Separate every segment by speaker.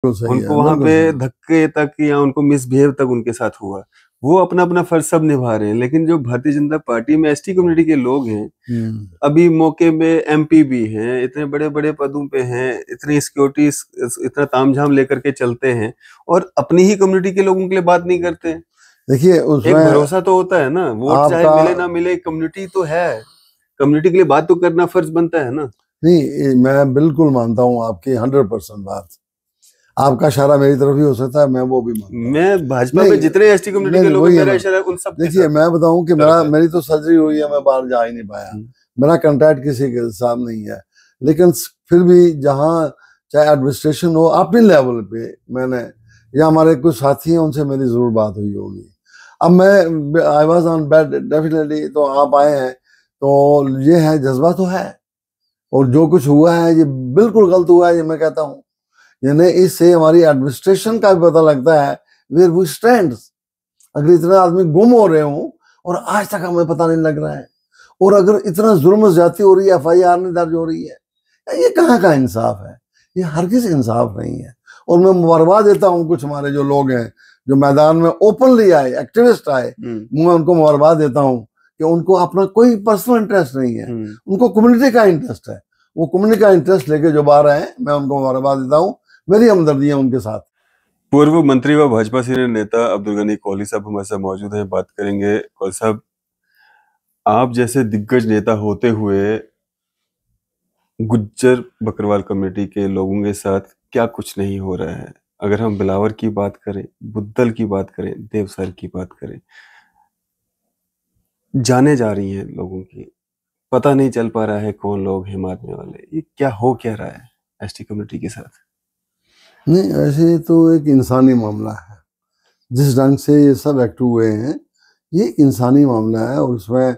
Speaker 1: सही है,
Speaker 2: उनको वहां
Speaker 1: बिल्कुल
Speaker 2: पे
Speaker 1: सही है।
Speaker 2: धक्के तक या उनको मिसबिहेव तक उनके साथ हुआ। वो अपना अपना फर्ज सब निभा रहे हैं, लेकिन जो भारतीय जनता पार्टी में एसटी कम्युनिटी के लोग हैं, अभी मौके में एमपी भी हैं, इतने बड़े बड़े पदों पे हैं, इतनी सिक्योरिटी, इतना तामझाम लेकर के चलते हैं, और अपनी ही कम्युनिटी के लोगों के लिए बात नहीं करते।
Speaker 1: देखिए
Speaker 2: एक
Speaker 1: उसमें
Speaker 2: भरोसा तो होता है ना, वोट चाहे
Speaker 1: आपका
Speaker 2: मिले ना मिले, कम्युनिटी तो है, कम्युनिटी के लिए बात तो करना फर्ज बनता है ना।
Speaker 1: नहीं, मैं बिल्कुल मानता हूँ आपकी 100% बात। आपका इशारा मेरी तरफ ही हो सकता है, मैं वो भी मानता हूँ।
Speaker 2: मैं भाजपा
Speaker 1: नहीं
Speaker 2: में जितने एसटी कम्युनिटी
Speaker 1: नहीं
Speaker 2: के
Speaker 1: नहीं,
Speaker 2: लोग हैं,
Speaker 1: वही है
Speaker 2: मेरा
Speaker 1: ना।
Speaker 2: इशारा उन सब के
Speaker 1: देखिए
Speaker 2: साथ
Speaker 1: मैं बताऊं कि
Speaker 2: तरफ है।
Speaker 1: मेरी तो सर्जरी हुई है, मैं बाहर जा ही नहीं पाया, मेरा कांटेक्ट किसी के साथ नहीं है। लेकिन फिर भी जहाँ चाहे एडमिनिस्ट्रेशन हो, अपने लेवल पे मैंने, या हमारे कुछ साथी हैं उनसे मेरी जरूर बात हुई होगी। अब मैं I was on bed definitely, तो आप आए हैं तो ये है, जज्बा तो है, और जो कुछ हुआ है ये बिल्कुल गलत हुआ है, ये मैं कहता हूँ। यानी इससे हमारी एडमिनिस्ट्रेशन का भी पता लगता है वेयर वी स्टैंड। अगर इतने आदमी गुम हो रहे हों और आज तक हमें पता नहीं लग रहा है, और अगर इतना जुर्म ज्यादती हो रही है, FIR नहीं दर्ज हो रही है, ये कहाँ का इंसाफ है? ये हर किसी इंसाफ नहीं है। और मैं मुबारकबाद देता हूँ कुछ हमारे जो लोग हैं जो मैदान में ओपनली आए, एक्टिविस्ट आए, मैं उनको मुबारकबाद देता हूँ कि उनको अपना कोई पर्सनल इंटरेस्ट नहीं है, उनको कम्युनिटी का इंटरेस्ट है। वो कम्युनिटी का इंटरेस्ट लेके जो बाहर आए, मैं उनको मुबारकबाद देता हूँ, मेरी हमदर्दी है उनके साथ।
Speaker 2: पूर्व मंत्री व भाजपा सीनियर नेता अब्दुल गनी कोहली साहब हमारे साथ मौजूद हैं, बात करेंगे। कोहली साहब, आप जैसे दिग्गज नेता होते हुए गुज्जर बकरवाल कम्युनिटी के लोगों के साथ क्या कुछ नहीं हो रहा है? अगर हम बिलावर की बात करें, बुद्धल की बात करें, देवसर की बात करें, जाने जा रही हैं लोगों की, पता नहीं चल पा रहा है कौन लोग हैं मारने वाले। ये क्या रहा है एसटी कम्युनिटी के साथ?
Speaker 1: नहीं, ऐसे तो एक इंसानी मामला है, जिस ढंग से ये सब एक्ट हुए हैं, ये एक इंसानी मामला है, और उसमें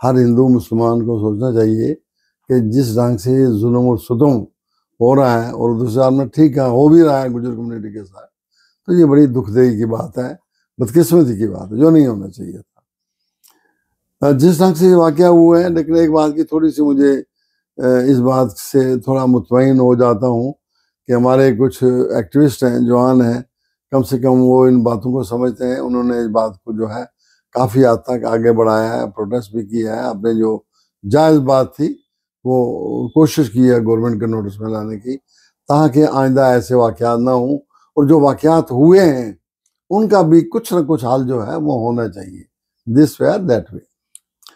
Speaker 1: हर हिंदू मुसलमान को सोचना चाहिए कि जिस ढंग से ये जुल्म और सितम हो रहा है, और दूसरे हाल में ठीक है हो भी रहा है गुजर कम्युनिटी के साथ, तो ये बड़ी दुखदेही की बात है, बदकिस्मती की बात है, जो नहीं होना चाहिए था जिस ढंग से ये वाक़या हुए हैं। लेकिन एक बात की थोड़ी सी मुझे इस बात से थोड़ा मुतमईन हो जाता हूँ कि हमारे कुछ एक्टिविस्ट हैं, जवान हैं, कम से कम वो इन बातों को समझते हैं। उन्होंने इस बात को जो है काफ़ी हद तक आगे बढ़ाया है, प्रोटेस्ट भी किया है, अपने जो जायज़ बात थी वो कोशिश की है गवर्नमेंट के नोटिस में लाने की, ताकि आइंदा ऐसे वाक़यात ना हों, और जो वाक़यात हुए हैं उनका भी कुछ न कुछ हाल जो है वो होना चाहिए, दिस वे दैट वे।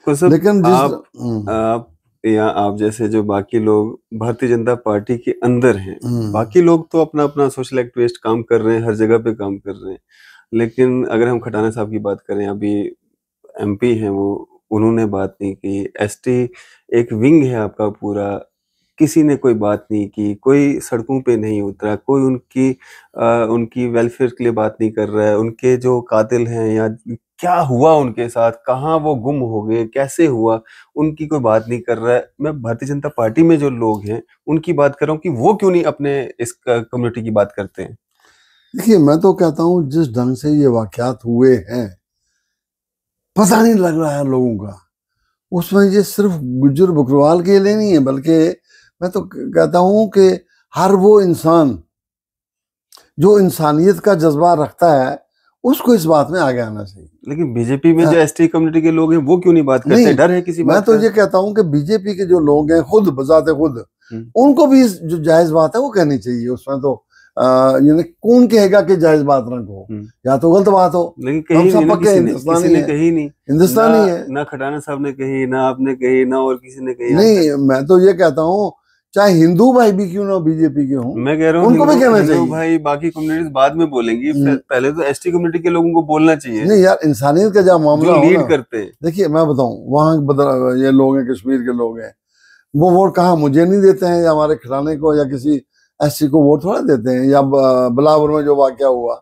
Speaker 2: तो सब
Speaker 1: लेकिन
Speaker 2: आप या आप जैसे जो बाकी लोग भारतीय जनता पार्टी के अंदर हैं, बाकी लोग तो अपना अपना सोशल एक्टिविस्ट काम कर रहे हैं, हर जगह पे काम कर रहे हैं। लेकिन अगर हम खटाना साहब की बात करें, अभी एमपी हैं वो, उन्होंने बात नहीं की। एसटी एक विंग है आपका पूरा, किसी ने कोई बात नहीं की, कोई सड़कों पे नहीं उतरा, कोई उनकी वेलफेयर के लिए बात नहीं कर रहा है। उनके जो कातिल हैं या क्या हुआ उनके साथ, कहाँ वो गुम हो गए, कैसे हुआ, उनकी कोई बात नहीं कर रहा है। मैं भारतीय जनता पार्टी में जो लोग हैं उनकी बात कर रहा हूँ कि वो क्यों नहीं अपने इस कम्युनिटी की बात करते हैं।
Speaker 1: देखिए, मैं तो कहता हूँ जिस ढंग से ये वाक़यात हुए हैं, पता नहीं लग रहा है लोगों का, उसमें ये सिर्फ गुज्जर बकरवाल के लिए नहीं है, बल्कि मैं तो कहता हूँ कि हर वो इंसान जो इंसानियत का जज्बा रखता है उसको इस बात में आगे आना चाहिए।
Speaker 2: लेकिन बीजेपी में जो एसटी कम्युनिटी के लोग हैं वो क्यों नहीं बात करते?
Speaker 1: नहीं,
Speaker 2: डर है किसी
Speaker 1: मैं
Speaker 2: बात
Speaker 1: तो
Speaker 2: का?
Speaker 1: ये कहता हूँ कि बीजेपी के जो लोग हैं खुद बजाते खुद, उनको भी जो जायज बात है वो कहनी चाहिए। उसमें तो यानी कौन कहेगा कि जायज बात ना कहो, या तो गलत बात हो।
Speaker 2: लेकिन
Speaker 1: हम
Speaker 2: कहीं
Speaker 1: सब
Speaker 2: नहीं,
Speaker 1: पक्के हिंदुस्तानी है,
Speaker 2: कही नहीं,
Speaker 1: हिंदुस्तानी है।
Speaker 2: ना खटाना साहब ने कही, ना आपने कही, ना और किसी ने कही।
Speaker 1: नहीं, मैं तो ये कहता हूँ चाहे हिंदू भाई भी क्यों ना बीजेपी के हों,
Speaker 2: मैं कह रहा हूँ
Speaker 1: उनको भी कहना
Speaker 2: हिंदू
Speaker 1: चाहिए।
Speaker 2: भाई बाकी कम्युनिटीज बाद में बोलेंगी, पहले तो एसटी कम्युनिटी के लोगों को बोलना चाहिए।
Speaker 1: नहीं यार, इंसानियत का जब मामला
Speaker 2: जो
Speaker 1: हो
Speaker 2: लीड
Speaker 1: ना,
Speaker 2: करते हैं।
Speaker 1: देखिए मैं बताऊं, वहाँ ये लोग हैं, कश्मीर के लोग हैं, वो वोट कहाँ मुझे नहीं देते हैं, या हमारे खिलाने को, या किसी एससी को वोट थोड़ा देते हैं। या बिलावर में जो वाकया हुआ,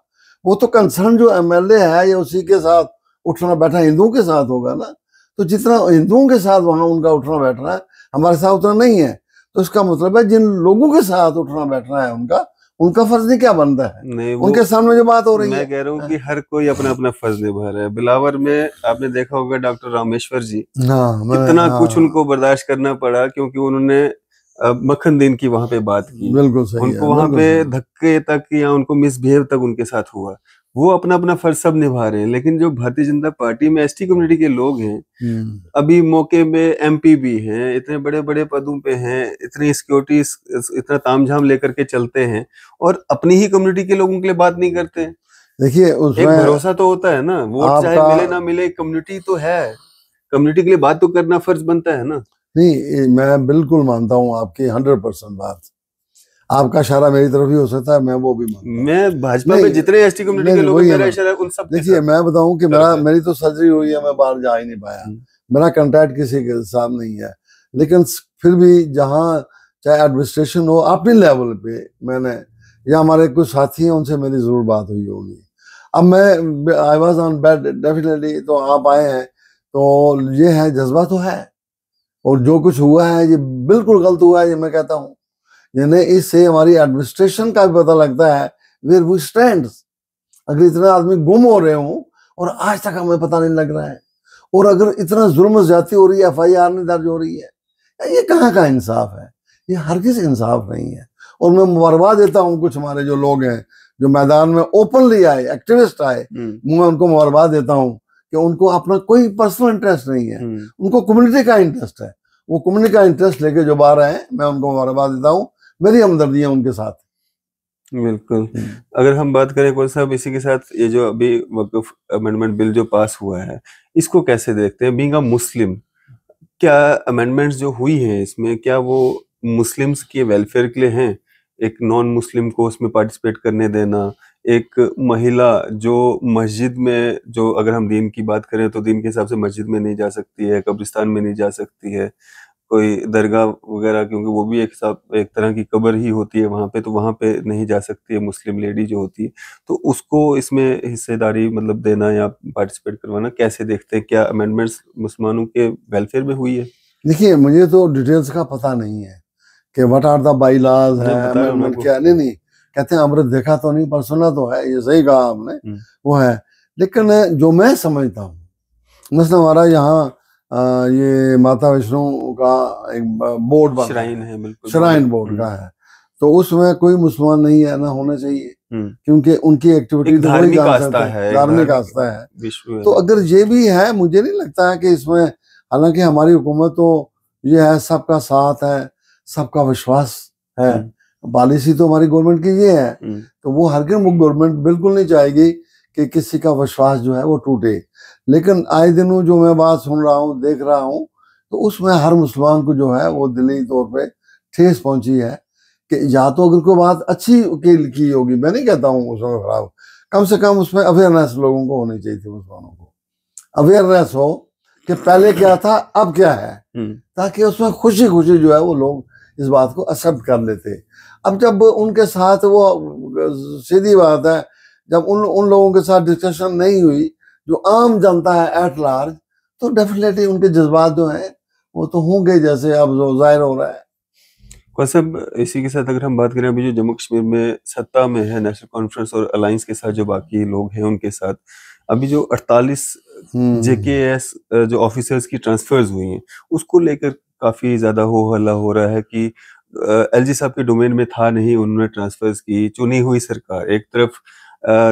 Speaker 1: वो तो कंसर्न जो MLA है, या उसी के साथ उठना बैठना हिंदुओं के साथ होगा ना। तो जितना हिंदुओं के साथ वहां उनका उठना बैठना है, हमारे साथ उतना नहीं है। तो इसका मतलब है जिन लोगों के साथ उठना बैठना है उनका उनका फर्ज नहीं क्या बनता है,
Speaker 2: नहीं,
Speaker 1: उनके सामने जो बात हो रही है।
Speaker 2: मैं कह रहा हूँ कि हर कोई अपना अपना फर्ज निभा रहा है। बिलावर में आपने देखा होगा डॉक्टर रामेश्वर जी, कितना कुछ उनको बर्दाश्त करना पड़ा, क्योंकि उन्होंने मखनदीन की वहां पे बात की,
Speaker 1: बिल्कुल सही है,
Speaker 2: उनको वहां पे धक्के तक या उनको मिसबिहेव तक उनके साथ हुआ, वो अपना अपना फर्ज सब निभा रहे हैं। लेकिन जो भारतीय जनता पार्टी में एसटी कम्युनिटी के लोग हैं, अभी मौके में एमपी भी हैं, इतने बड़े बड़े पदों पे हैं, इतनी सिक्योरिटी, इतना तामझाम लेकर के चलते हैं, और अपनी ही कम्युनिटी के लोगों के लिए बात नहीं करते।
Speaker 1: देखिए
Speaker 2: एक भरोसा तो होता है ना, वोट चाहे मिले ना मिले, कम्युनिटी तो है, कम्युनिटी के लिए बात तो करना फर्ज बनता है ना।
Speaker 1: नहीं, मैं बिल्कुल मानता हूँ आपकी 100% बात। आपका इशारा मेरी तरफ ही हो सकता है, मैं वो भी मानता हूँ।
Speaker 2: मैं भाजपा में जितने एसटी कम्युनिटी के लोग, मेरा इशारा उन सब।
Speaker 1: देखिए मैं बताऊं कि मेरी तो सर्जरी हुई है, मैं बाहर जा ही नहीं पाया, मेरा कांटेक्ट किसी के साथ नहीं है। लेकिन फिर भी जहाँ चाहे एडमिनिस्ट्रेशन हो, अपने लेवल पे मैंने, या हमारे कुछ साथी हैं उनसे मेरी जरूर बात हुई होगी। अब मैं I was on bed definitely, तो आप आए हैं तो ये है, जज्बा तो है, और जो कुछ हुआ है ये बिल्कुल गलत हुआ है, ये मैं कहता हूँ। यानी इससे हमारी एडमिनिस्ट्रेशन का भी पता लगता है वेयर वी स्टैंड। अगर इतने आदमी गुम हो रहे हों और आज तक हमें पता नहीं लग रहा है, और अगर इतना जुल्म ज्यादती हो रही है, FIR नहीं दर्ज हो रही है, ये कहाँ का इंसाफ है? ये हरगिज़ इंसाफ नहीं है। और मैं मुबारकबाद देता हूँ कुछ हमारे जो लोग हैं जो मैदान में ओपनली आए, एक्टिविस्ट आए, मैं उनको मुबारकबाद देता हूँ कि उनको अपना कोई पर्सनल इंटरेस्ट नहीं है, उनको कम्युनिटी का इंटरेस्ट है। वो कम्युनिटी का इंटरेस्ट लेके जो बाहर आए, मैं उनको मुबारकबाद देता हूँ, मेरी हमदर्दी है उनके साथ।
Speaker 2: बिल्कुल। अगर हम बात करें कौन साहब, इसी के साथ ये जो अभी वक्फ अमेंडमेंट बिल जो पास हुआ है, इसको कैसे देखते हैं? बीइंग अ मुस्लिम, क्या अमेंडमेंट्स जो हुई हैं इसमें, क्या वो मुस्लिम्स के वेलफेयर के लिए हैं? एक नॉन मुस्लिम को उसमें पार्टिसिपेट करने देना, एक महिला जो मस्जिद में, जो अगर हम दीन की बात करें तो दीन के हिसाब से मस्जिद में नहीं जा सकती है, कब्रिस्तान में नहीं जा सकती है, कोई दरगाह वगैरह, क्योंकि वो भी एक तरह की कब्र ही होती है वहाँ पे, तो वहाँ पे नहीं जा सकती है मुस्लिम लेडी जो होती है। तो उसको इसमें हिस्सेदारी मतलब देना या पार्टिसिपेट करवाना कैसे देखते हैं? क्या अमेंडमेंट्स मुसलमानों के वेलफेयर में हुई है?
Speaker 1: देखिए मुझे तो डिटेल्स का पता नहीं है कि what are the bylaws है, अमेंडमेंट क्या, नहीं कहते हैं अमृत देखा तो नहीं पर सुना तो है, ये सही कहा आपने, वो है। लेकिन जो मैं समझता हूँ, मतलब हमारा यहाँ ये माता वैष्णो का एक बोर्ड बना,
Speaker 2: श्राइन है, बिल्कुल
Speaker 1: श्राइन बोर्ड का है, तो उसमें कोई मुसलमान नहीं है ना होना चाहिए, क्योंकि उनकी एक्टिविटी तो वही जान सकते हैं, धार्मिक आस्था है। तो अगर ये भी है, मुझे नहीं लगता है कि इसमें, हालांकि हमारी हुकूमत तो ये है, सबका साथ है, सबका विश्वास है, पॉलिसी तो हमारी गवर्नमेंट की ये है, तो वो हर गवर्नमेंट बिल्कुल नहीं चाहेगी कि किसी का विश्वास जो है वो टूटे। लेकिन आए दिनों जो मैं बात सुन रहा हूँ, देख रहा हूँ, तो उसमें हर मुसलमान को जो है वो दिली तौर पे ठेस पहुंची है कि या तो अगर कोई बात अच्छी की होगी, मैं नहीं कहता हूँ उसमें खराब, कम से कम उसमें अवेयरनेस लोगों को होनी चाहिए थी, मुसलमानों को अवेयरनेस हो कि पहले क्या था अब क्या है, ताकि उसमें खुशी खुशी जो है वो लोग इस बात को एक्सेप्ट कर लेते। अब जब उनके साथ वो सीधी बात है, जब उन लोगों के साथ डिस्कशन नहीं हुई जो आम जनता है एट लार्ज, तो डेफिनेटली उनके जज्बात जो हैं वो तो होंगे, जैसे अब जो जाहिर हो रहा है।
Speaker 2: सब इसी के साथ अगर हम बात करें, अभी जो जम्मू कश्मीर में सत्ता में है नेशनल कॉन्फ्रेंस और अलायंस के साथ जो बाकी लोग हैं उनके साथ, अभी जो 48 JKS जो ऑफिसर्स की ट्रांसफर्स हुई हैं, उसको लेकर काफी ज्यादा हो हल्ला हो रहा है कि LG साहब के डोमेन में था नहीं, उन्होंने ट्रांसफर्स की। चुनी हुई सरकार, एक तरफ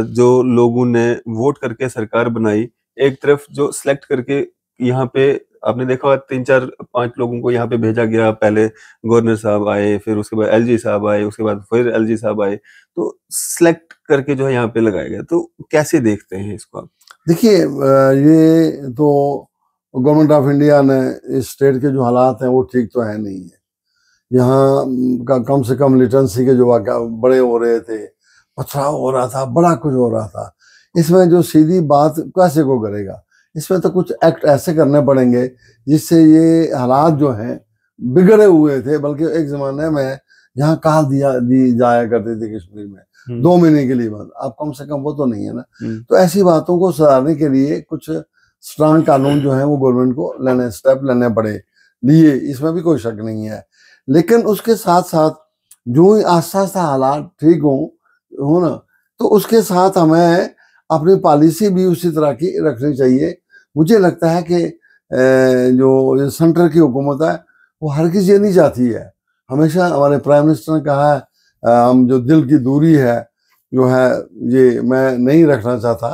Speaker 2: जो लोगों ने वोट करके सरकार बनाई, एक तरफ जो सिलेक्ट करके यहाँ पे आपने देखा 3-4-5 लोगों को यहाँ पे भेजा गया, पहले गवर्नर साहब आए, फिर उसके बाद LG साहब आए, उसके बाद फिर LG साहब आए, तो सिलेक्ट करके जो है यहाँ पे लगाया गया। तो कैसे देखते हैं इसको आप?
Speaker 1: देखिए ये तो गवर्नमेंट ऑफ इंडिया ने, इस स्टेट के जो हालात हैं वो ठीक तो है नहीं है। यहाँ कम से कम लिटरेंसी के जो वाक़या बड़े हो रहे थे, पथराव हो रहा था, बड़ा कुछ हो रहा था। इसमें जो सीधी बात कैसे को करेगा, इसमें तो कुछ एक्ट ऐसे करने पड़ेंगे जिससे ये हालात जो हैं बिगड़े हुए थे, बल्कि एक ज़माने में यहाँ काल दी जाया करती थी कश्मीर में 2 महीने के लिए बाद, अब कम से कम वो तो नहीं है ना। तो ऐसी बातों को सुधारने के लिए कुछ स्ट्रांग कानून जो है वो गवर्नमेंट को स्टेप लेने पड़े लिए, इसमें भी कोई शक नहीं है। लेकिन उसके साथ साथ जो ही आस्ता आस्ता हालात ठीक हो ना, तो उसके साथ हमें अपनी पॉलिसी भी उसी तरह की रखनी चाहिए। मुझे लगता है कि जो सेंटर की हुकूमत है वो हर किसी ये नहीं चाहती है हमेशा हमारे प्राइम मिनिस्टर ने कहा है हम जो दिल की दूरी है जो है ये मैं नहीं रखना चाहता।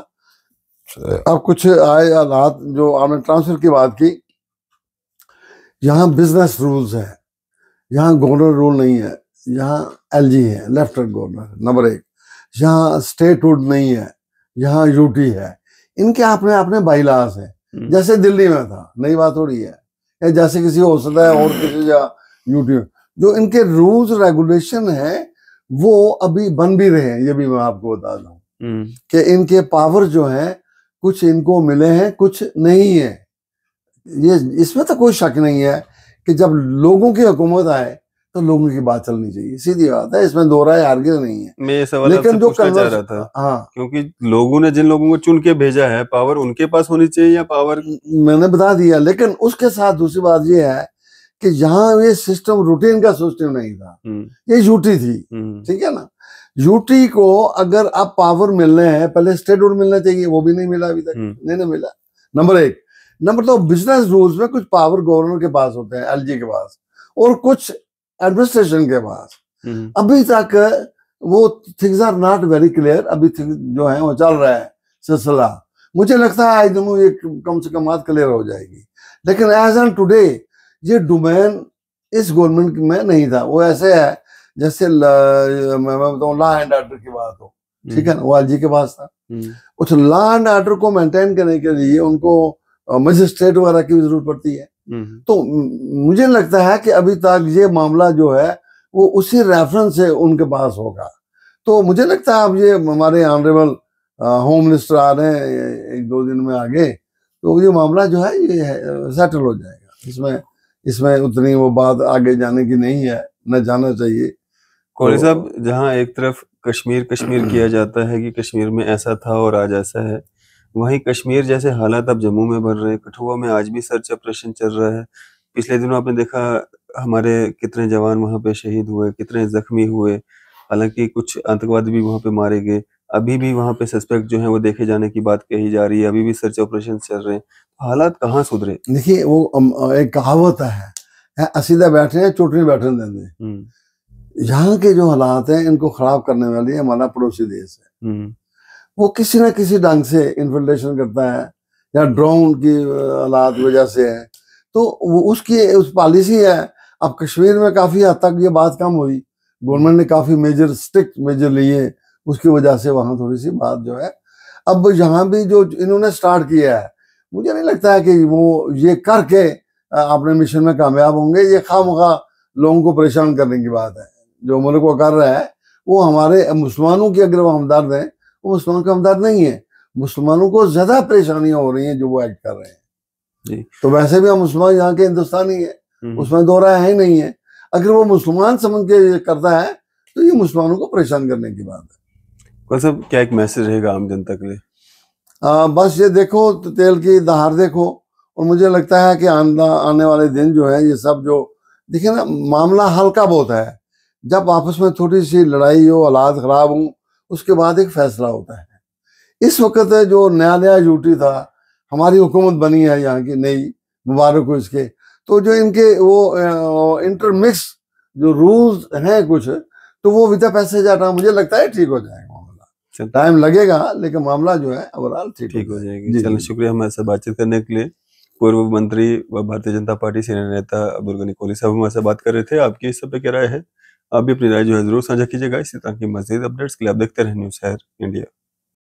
Speaker 1: अब कुछ आए हालात जो आपने ट्रांसफर की बात की, यहाँ बिजनेस रूल्स है, यहाँ गवर्नर रूल नहीं है, यहाँ एलजी है लेफ्टिनेंट गवर्नर नंबर 1, यहाँ स्टेटहुड नहीं है, यहाँ यूटी है, इनके अपने अपने बाइलास हैं। जैसे दिल्ली में था, नई बात थोड़ी है, या जैसे किसी हो सकता है और किसी जगह यूटी, जो इनके रूल्स रेगुलेशन है वो अभी बन भी रहे हैं। ये भी मैं आपको बता दूं कि इनके पावर जो है कुछ इनको मिले हैं कुछ नहीं है। ये इसमें तो कोई शक नहीं है कि जब लोगों की हुकूमत आए तो लोगों की बात चलनी चाहिए, सीधी बात है, इसमें दो राय आर्ग्यू नहीं है।
Speaker 2: मैं ये सवाल आपसे पूछना चाह रहा था, हाँ, क्योंकि लोगों ने जिन लोगों को चुन के भेजा है पावर उनके पास होनी चाहिए या पावर,
Speaker 1: मैंने बता दिया। लेकिन उसके साथ दूसरी बात ये है कि यहाँ ये सिस्टम रूटीन का सिस्टम नहीं था, ये यूटी थी, ठीक है ना। यूटी को अगर अब पावर मिलने हैं, पहले स्टेटहुड मिलना चाहिए, वो भी नहीं मिला अभी तक, नहीं मिला, नंबर 1। नंबर 2, बिजनेस रूल्स में कुछ पावर गवर्नर के पास होते हैं, एलजी के पास, और कुछ एडमिनिस्ट्रेशन के पास। अभी तक वो things are not very clear, अभी जो है वो चल रहा है सिलसिला। मुझे लगता है आज दोनों ये कम से कम बात क्लियर हो जाएगी। लेकिन एज एन टुडे ये डोमेन इस गवर्नमेंट में नहीं था। वो ऐसे है जैसे मैं बताऊं लॉ एंड ऑर्डर की बात हो, ठीक है ना, वो एलजी के पास था। उस लॉ एंड ऑर्डर को मेंटेन करने के लिए उनको मजिस्ट्रेट वगैरह की जरूरत पड़ती है। तो मुझे लगता है कि अभी तक ये मामला जो है वो उसी रेफरेंस से उनके पास होगा। तो मुझे लगता है अब ये हमारे ऑनरेबल होम मिनिस्टर आ रहे हैं 1-2 दिन में आगे, तो ये मामला जो है ये सेटल हो जाएगा। इसमें उतनी वो बात आगे जाने की नहीं है, न जाना चाहिए।
Speaker 2: कोहली साहब, जहाँ एक तरफ कश्मीर किया जाता है कि कश्मीर में ऐसा था और आज ऐसा है, वहीं कश्मीर जैसे हालात अब जम्मू में बन रहे हैं, कठुआ में आज भी सर्च ऑपरेशन चल रहा है। पिछले दिनों आपने देखा हमारे कितने जवान वहां पे शहीद हुए, कितने जख्मी हुए, हालांकि कुछ आतंकवादी भी वहां पे मारे गए। अभी भी वहां पे सस्पेक्ट जो है वो देखे जाने की बात कही जा रही है, अभी भी सर्च ऑपरेशन चल रहे हैं। हालात कहाँ सुधरे?
Speaker 1: देखिए वो एक कहावत है असीदा बैठे हैं चोटनी बैठने देंगे। यहाँ के जो हालात हैं इनको खराब करने वाली हमारा पड़ोसी देश है। वो किसी ना किसी ढंग से इन्फिल्ट्रेशन करता है, या ड्रोन की हालात वजह से है, तो वो उसकी उस पॉलिसी है। अब कश्मीर में काफी हद तक ये बात कम हुई, गवर्नमेंट ने काफी स्ट्रिक्ट मेजर लिए, उसकी वजह से वहां थोड़ी सी बात जो है। अब यहाँ भी जो इन्होंने स्टार्ट किया है, मुझे नहीं लगता है कि वो ये करके अपने मिशन में कामयाब होंगे। ये खामखा लोगों को परेशान करने की बात है। जो मुल्क को कर रहा है वो हमारे मुसलमानों की अगर वो हमदर्द है, वो मुसलमानों का हमदर्द नहीं है। मुसलमानों को ज्यादा परेशानियां हो रही हैं जो वो एक्ट कर रहे हैं
Speaker 2: जी।
Speaker 1: तो वैसे भी हम मुसलमान यहाँ के हिंदुस्तानी है, उसमें दो राय है नहीं है। अगर वो मुसलमान समझ के करता है तो ये मुसलमानों को परेशान करने की बात है।
Speaker 2: सब क्या एक मैसेज रहेगा आम जनता के लिए?
Speaker 1: बस ये देखो तो तेल की दहार देखो, और मुझे लगता है कि आने वाले दिन जो है ये सब जो देखिए ना, मामला हल्का बहुत है। जब आपस में थोड़ी सी लड़ाई हो, हालात खराब हो, उसके बाद एक फैसला होता है। इस वक्त जो नया यूटी था, हमारी हुकूमत बनी है यहाँ की नई, मुबारक हो इसके। तो जो इनके वो इंटरमिक्स जो रूल्स हैं कुछ, तो वो विद पैसेज आटा मुझे लगता है ठीक हो जाएगा। मामला टाइम लगेगा लेकिन मामला जो है ओवरऑल ठीक हो
Speaker 2: जाएगी। चलिए, शुक्रिया हमारे साथ बातचीत करने के लिए। पूर्व मंत्री व भारतीय जनता पार्टी सीनियर नेता अब्दुल गनी कोहली साहब हमारे साथ बात कर रहे थे। आपकी इस सब पे क्या राय है? आप भी अपनी राय जो है जरूर साझा कीजिएगा। इसी तरह की मज़ीद अपडेट्स के लिए आप देखते रहें न्यूज़ शहर इंडिया।